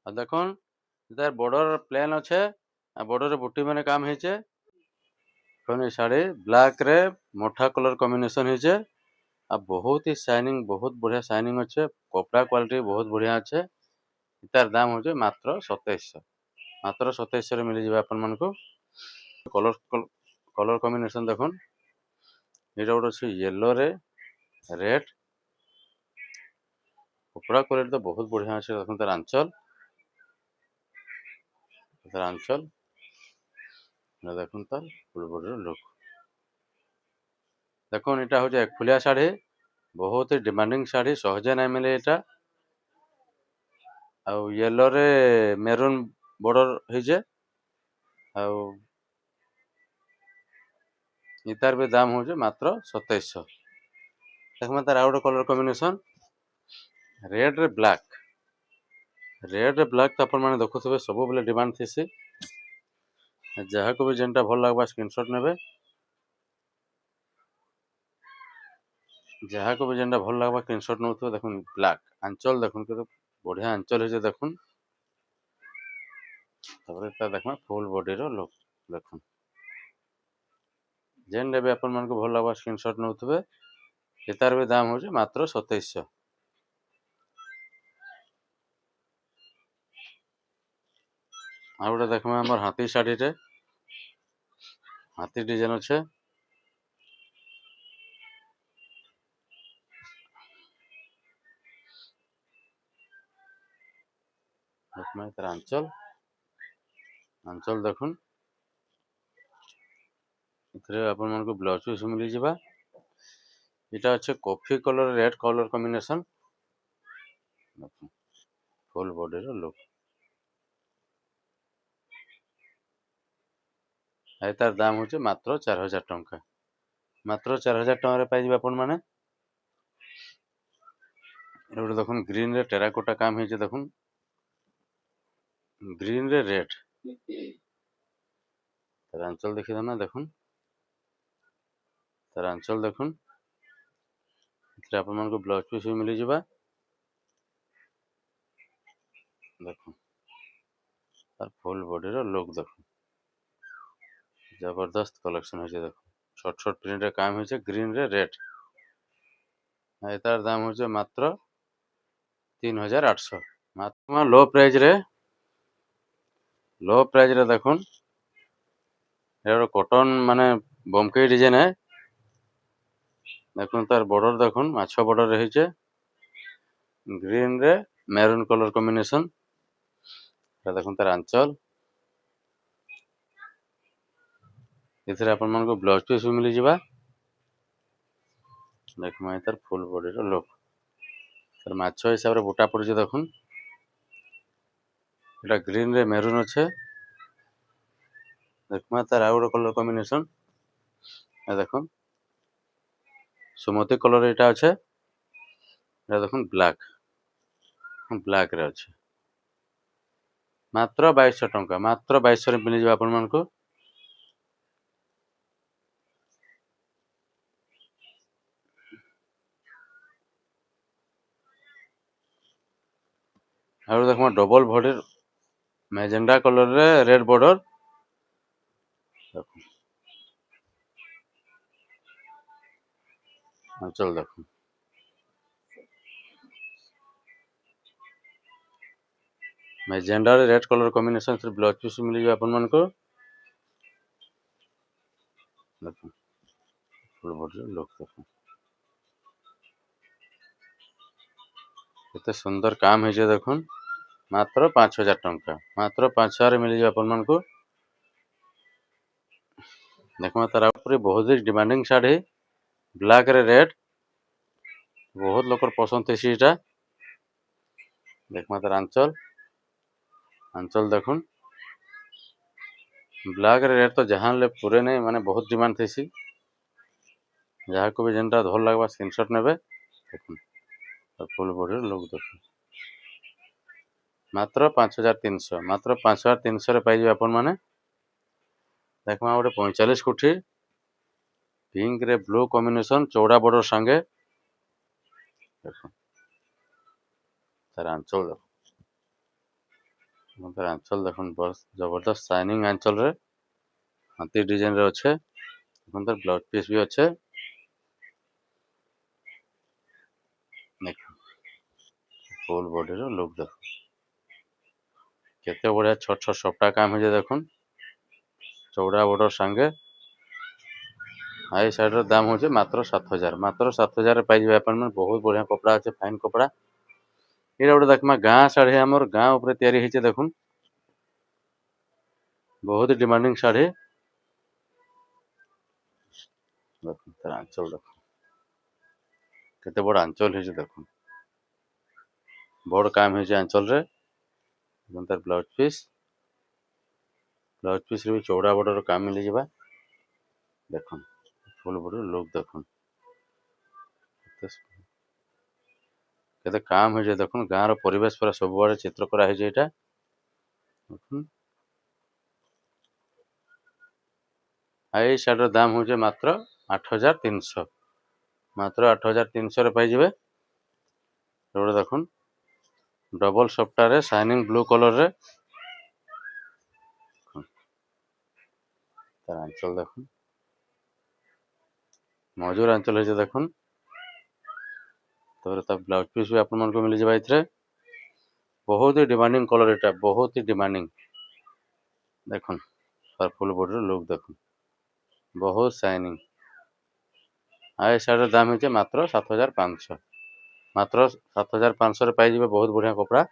আর দেখুন তার border plane আছে আর বর্ডরে বুটি মানে কাম হয়েছে। এখন এই শাড়ি ব্ল্যাক রে মোটা কলর কম্বিনেসন হয়েছে আর বহুত হি শাইনিং, বহুত বঢ়িয়া শাইনিং আছে। কপড়া কোয়ালিটি বহুত বঢ়িয়া আছে। তার দাম হচ্ছে মাত্র 2700। মাত্র 2700 মিলিଯିବ ଆପଣମାନଙ୍କୁ। কলর কলর কম্বিনেসন দেখুন, এটা ଗୋଟେ ଅଛି ୟେଲୋ ରେ ରେଡ୍। କପଡ଼ା କ୍ୱାଲିଟି ତ ବହୁତ ବଢିଆ ଅଛି। ଦେଖୁন ତାର ଆଞ୍ଚଲ, দেখুন তার ফুল বডির লুক। দেখুন এটা হচ্ছে একফুলিয়া শাড়ি, ବହୁତ ହି ଡିମାଣ୍ଡିଂ ଶାଢ଼ୀ, ସହଜେ ନାଇଁ ମିଳେ ଏଟା। ଆଉ ୟେଲୋ ରେ ମେରୁନ୍ ବର୍ଡର ହେଇଛେ। ଆଉ ଇତାର ବି ଦାମ ହଉଛି ମାତ୍ର 2700। ଦେଖୁନ ତାର ଆଉ ଗୋଟେ କଲର କମ୍ବିନେସନ ରେଡ୍ ରେ ବ୍ଲାକ୍। ରେଡ୍ ରେ ବ୍ଲାକ୍ ତ ଆପଣ ମାନେ ଦେଖୁଥିବେ ସବୁବେଳେ ଡିମାଣ୍ଡ ଥିସି। ଯାହାକୁ ବି ଯେନ୍ଟା ଭଲ ଲାଗବା ସ୍କ୍ରିନଶଟ୍ ନେବେ। ଯାହାକୁ ବି ଯେନ୍ଟା ଭଲ ଲାଗବା ସ୍କ୍ରିନଶଟ୍ ନଉଥିବେ। ଦେଖୁন ବ୍ଲାକ୍ ଆଞ୍ଚଲ ଦେଖୁন କେତେ ବଢିଆ ଆଞ୍ଚଲ ହେଇছে ଦେଖୁন। ତାପରେ ତା ଦେଖମା ଫୁଲ ବଡିର ଲୁକ୍ ଦେଖୁন। ଯେନ୍ଟା ବି ଆପଣ ମାନଙ୍କୁ ଭଲ ଲାଗବା ସ୍କ୍ରିନଶଟ୍ ନଉଥିବେ। ଏତାର ବି ଦାମ ହଉଛି ମାତ୍ର 2700। ଆଉ ଗୋଟେ ଦେଖମା ଆମର ହାତୀ ଶାଢୀରେ ହାତୀ ଡିଜାଇନ ଅଛେ। ଦେଖମା ତାର ଆଞ୍ଚଲ ଦେଖୁন। ଏଥିରେ ଆପଣ ମାନଙ୍କୁ ବ୍ଲାଉଜ ପିସ୍ ମିଳିଯିବା। এটা হচ্ছে coffee colour red colour combination. দেখুন ফুল বডির লুক। তার দাম হচ্ছে মাত্র 4000 টঙ্কা। মাত্র 4000 টঙ্কাରେ পাইଯିବେ ଆପଣ ମାନେ। এটা ଗୋଟେ দেখুন গ্রিন ରେ টেরাকোটা কাম ହେଇছে দেখুন। গ্রিন ରେ রেড। তার আঁচল দেখি না দেখুন। তার আঁচল দেখুন। এଥିରେ ଆପଣ ମାନଙ୍କୁ ବ୍ଲାଉଜ ପିସ୍ ବି ମିଳିଯିବା। ଦେଖୁন ତାର ফুল বডিର লুক দেখুন। জবরদস্ত কলেকশন হয়েছে দেখুন। ছোট ছোট প্রিন্টে কাম হয়েছে গ্রিন রে রেড। এটার দাম হচ্ছে মাত্র 3800। মাত্র লো প্রাইজ রে দেখুন। এটা কটন মানে বমকেই ডিজাইন है। দেখুন তার বর্ডর দেখুন মাছ বর্ডর রয়েছে গ্রিন রে মেরুন কলর কম্বিনেশন। এটা দেখুন তার আঁচল। এଥିରେ ଆପଣ ମାନଙ୍କୁ ବ୍ଲାଉଜ ପିସ୍ ବି ମିଳିଯିବା। ଦେଖୁନ ତାର ଫୁଲ ବଡିର ଲୁକ୍। ତାର ମାଛ ହିସାବରେ ବୁଟା ପଡିଛି ଦେଖୁନ। এটা গ্রিন রে মেরুন আছে। দেখুন তার ଆଉ ଗୋଟେ কলর কম্বিনেশন। দেখুন সুমতি কলর এটা আছে। এটা দেখুন ব্ল্যাক রে আছে। মাত্র 2200 ଟଙ୍କା। ମାତ୍ର 2200 ରେ ମିଳିଯିବ ଆପଣ ମାନଙ୍କୁ। ଆଉ ଦେଖୁନ ଡବଲ ବଡିର ମ୍ୟାଜେଣ୍ଡା କଲର ରେ ରେଡ ବର୍ଡର। দেখুন আঁচল দেখুন। ମ୍ୟାଜେଣ୍ଡା ରେ ରେଡ କଲର କମ୍ବିନେସନ से ବ୍ଲାଉଜ ପିସ୍ ମିଳିଯିବ ଆପଣ ମାନଙ୍କୁ। ଦେଖୁন ଫୁଲ ବଡିର ଲୁକ୍ ଦେଖୁନ। କେତେ ସୁନ୍ଦର କାମ ହେଇছে ଦେଖୁନ। ମାତ୍ର 5000 ଟଙ୍କା। ମାତ୍ର 5000 ରେ ମିଳିଯିବ ଆପଣ ମାନଙ୍କୁ। ଦେଖୁନ ତାର ଉପରେ ବହୁତ ହି ଡିମାଣ୍ଡିଂ ଶାଢୀ ବ୍ଲାକ ରେ ରେଡ। ବହୁତ ଲୋକର ପସନ୍ଦ ହେଇଛି ଏଟା। ଦେଖୁନ ତାର ଆଞ୍ଚଲ ଦେଖୁନ। ବ୍ଲାକ ରେ ରେଡ ତ जहां ले पूरे नहीं माने बहुत डिमांड थेसी। ଯାହାକୁ ବି ଯେନ୍ଟା ଭଲ ଲାଗବା ସ୍କ୍ରିନଶଟ୍ ନେବେ। ଦେଖୁନ ଫୁଲ ବଡିର ଲୁକ୍ ଦେଖୁନ। ମାତ୍ର 5300। ମାତ୍ର 5300 ରେ ପାଇଯିବେ ଆପଣ ମାନେ। ଦେଖମା ଗୋଟେ 45 କୋଠି ପିଙ୍କ ରେ ବ୍ଲୁ କମ୍ବିନେସନ ଚौड़ा ବର୍ଡର ସାଙ୍ଗେ। ଦେଖୁନ ତାର ଆଞ୍ଚଲ ତାର ଆଞ୍ଚଲ ଦେଖୁନ୍ ଜବରଦସ୍ତ ସାଇନିଂ ଆଞ୍ଚଲରେ ହାତୀ ଡିଜାଇନରେ ଅଛେ। ଦେଖୁନ୍ ତାର ବ୍ଲାଉଜ ପିସ୍ ବି ଅଛେ। ଫୁଲ୍ ବଡିର ଲୁକ୍ ଦେଖୁନ୍ କେତେ ବଢିଆ ଛୋଟ ଛୋଟ ସପଟା କାମ ହେଇଛି ଦେଖୁନ୍ ଚଉଡ଼ା ବର୍ଡର ସାଙ୍ଗେ। ଏଇ ଶାଢୀର ଦାମ ହଉଛି ମାତ୍ର 7,000। ମାତ୍ର 7,000 ପାଇଯିବେ ଆପଣମାନେ। ବହୁତ ବଢିଆ କପଡା ଅଛି, ଫାଇନ କପଡା। ଏଇଟା ଗୋଟେ ଦେଖମା ଗାଁ ଶାଢୀ, ଆମର ଗାଁ ଉପରେ ତିଆରି ହେଇଛି ଦେଖୁନ୍। ବହୁତ ଡିମାଣ୍ଡିଂ ଶାଢୀ। ଦେଖୁନ୍ ତାର ଆଞ୍ଚଲ ଦେଖୁନ୍ କେତେ ବଡ ଆଞ୍ଚଲ ହେଇଛି ଦେଖୁନ୍। ବଡ କାମ ହେଇଛି ଆଞ୍ଚଲରେ। ତାର ବ୍ଲାଉଜ ପିସ୍ ରେ ବି ଚଉଡ଼ା ବଡର କାମ ମିଳିଯିବା। ଦେଖୁନ୍ ଫୁଲ ବଡିର ଲୁକ୍ ଦେଖୁନ୍ କେତେ କାମ ହେଇଛି ଦେଖୁନ୍। ଗାଁର ପରିବେଶ ପୁରା ସବୁଆଡେ ଚିତ୍ର କରାହେଇଛି ଏଇଟା ଦେଖୁନ୍। ଏଇ ଶାଢୀର ଦାମ ହଉଛି ମାତ୍ର 8,300। ମାତ୍ର 8,300 ପାଇଯିବେ। ଏଗୁଡ଼ା ଦେଖୁନ୍ ଡବଲ ସପ୍ଟାରେ ସାଇନିଂ ବ୍ଲୁ କଲରରେ। ତାର ଆଞ୍ଚଲ ଦେଖୁନ୍ ମଜୁର ଆଞ୍ଚଲ ହେଇଛି ଦେଖୁନ୍। ତାପରେ ତା ବ୍ଲାଉଜ ପିସ୍ ବି ଆପଣମାନଙ୍କୁ ମିଳିଯିବ ଏଥିରେ। ବହୁତ ହି ଡିମାଣ୍ଡିଂ କଲର ଏଟା, ବହୁତ ହି ଡିମାଣ୍ଡିଂ। ଦେଖୁନ୍ ତାର ଫୁଲ ବଡିର ଲୁକ୍ ଦେଖୁନ୍ ବହୁତ ସାଇନିଂ। ଆଉ ଏ ଶାଢୀର ଦାମ ହେଇଛି ମାତ୍ର 7,500। ମାତ୍ର 7,500 ପାଇଯିବେ। ବହୁତ ବଢିଆ କପଡା।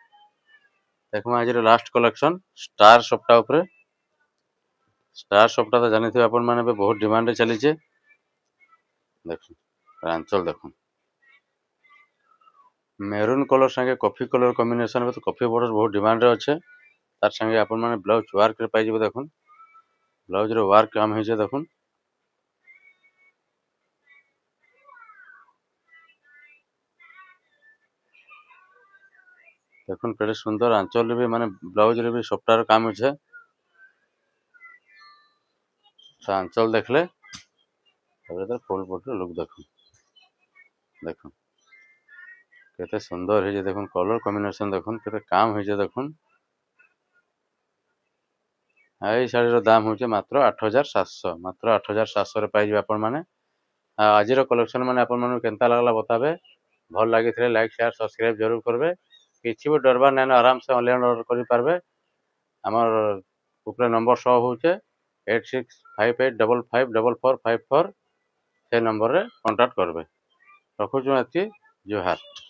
ଦେଖମା ଆଜିର ଲାଷ୍ଟ କଲେକ୍ସନ ଷ୍ଟାର ସପ୍ଟା ଉପରେ। ଷ୍ଟାର ସପ୍ଟା ତ ଜାଣିଥିବେ ଆପଣ ମାନେ, ଏବେ ବହୁତ ଡିମାଣ୍ଡରେ ଚାଲିଛି। ଦେଖୁନ୍ ଆଞ୍ଚଲ ଦେଖୁନ୍ ମେରୁନ୍ କଲର ସାଙ୍ଗେ coffee colour combination. Coffee border ବହୁତ ଡିମାଣ୍ଡରେ ଅଛେ। ତାର ସାଙ୍ଗେ ଆପଣ ମାନେ ବ୍ଲାଉଜ ୱାର୍କରେ ପାଇଯିବେ ଦେଖୁନ୍। ବ୍ଲାଉଜରେ ୱାର୍କ କାମ ହେଇଛି ଦେଖୁନ୍। ଦେଖୁନ୍ କେତେ ସୁନ୍ଦର ଆଞ୍ଚଲରେ ବି ମାନେ ବ୍ଲାଉଜରେ ବି ସପ୍ଟାର କାମ ଅଛେ। ଆଞ୍ଚଲ ଦେଖିଲେ ତାପରେ ଫୁଲ ବଡିର ଲୁକ୍ ଦେଖୁନ୍। ଦେଖୁନ୍ କେତେ ସୁନ୍ଦର ହେଇଛି ଦେଖୁନ୍। କଲର କମ୍ବିନେସନ ଦେଖୁନ୍ କେତେ କାମ ହେଇଛି ଦେଖୁନ୍। ଏଇ ଶାଢୀର ଦାମ ହଉଛି ମାତ୍ର 8,700। ମାତ୍ର 8,700 ପାଇଯିବେ ଆପଣ ମାନେ। ଆଜିର କଲେକ୍ସନ ମାନେ ଆପଣ ମାନଙ୍କୁ କେନ୍ତା ଲାଗଲା ବତାବେ। ଭଲ ଲାଗିଥିଲେ ଲାଇକ୍ ସେୟାର ସବସ୍କ୍ରାଇବ ଜରୁର କରିବେ। କିଛି ବି ଡରବାର ନାଇଁ, ଆରାମସେ ଅନଲାଇନ ଅର୍ଡର କରିପାରିବେ। ଆମର ଉପରେ ନମ୍ବର ସହ ହଉଛେ 8658554454। ସେ ନମ୍ବରରେ କଣ୍ଟାକ୍ଟ କରିବେ। ରଖୁଛୁ ଏତିକି। ଜୁହାର।